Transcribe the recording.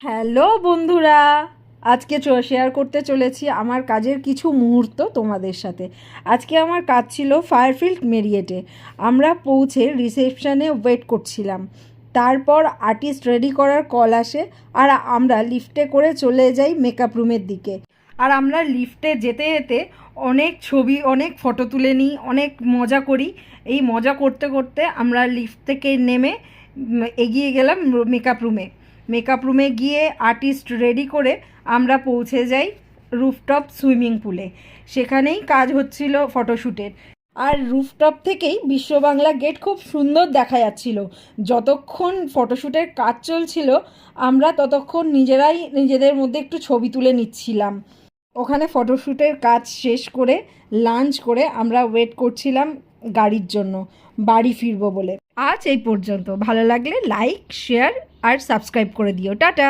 Hello বন্ধুরা, আজকে share করতে চলেছি আমার কাজের কিছু মুহূর্ত তোমাদের সাথে। আজকে আমার কাজ ছিল ফায়ারফিল্ড মেরিয়েটে। আমরা পৌঁছে রিসেপশানে ওয়েট করছিলাম। তারপর আর্টিস্ট রেডি করার কল আসে আর আমরা লিফটে করে চলে যাই মেকআপ রুমের দিকে। আর আমরা লিফটে যেতে যেতে অনেক ছবি, অনেক ফটো তুলে নিই, অনেক মজা করি। এই মজা করতে করতে আমরা লিফট থেকে নেমে এগিয়ে গেলাম মেকআপ রুমে গিয়ে আর্টিস্ট রেডি করে আমরা পৌঁছে যাই রুফটপ সুইমিং পুলে। সেখানেই কাজ হচ্ছিল ফটোশ্যুটের। আর রুফটপ থেকেই বিশ্ব বাংলা গেট খুব সুন্দর দেখা যাচ্ছিল। যতক্ষণ ফটোশ্যুটের কাজ চলছিল আমরা ততক্ষণ নিজেরাই নিজেদের মধ্যে একটু ছবি তুলে নিচ্ছিলাম। ওখানে ফটোশ্যুটের কাজ শেষ করে লাঞ্চ করে আমরা ওয়েট করছিলাম গাড়ির জন্য, বাড়ি ফিরবো বলে। আজ এই পর্যন্ত। ভালো লাগলে লাইক, শেয়ার আর সাবস্ক্রাইব করে দিও। টাটা।